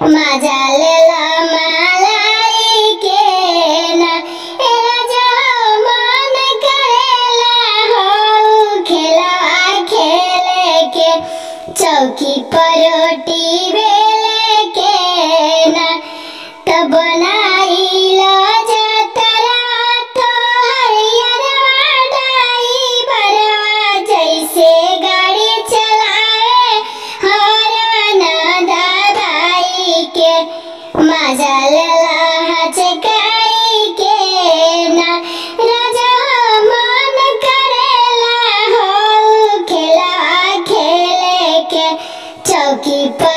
मजा लेला मलाई के ना ए राजा मन करेला हो खेलवा खेले के चौकी पर रोटी बेले के ना तब बनाइला जतरा तो हरियरवा ड्राइवरवा जैसे गाड़ी चलाए हरवा दादाई के मजा लेला हचकाई के ना राजा मन करेला हो खेलवा खेले के चौकी पर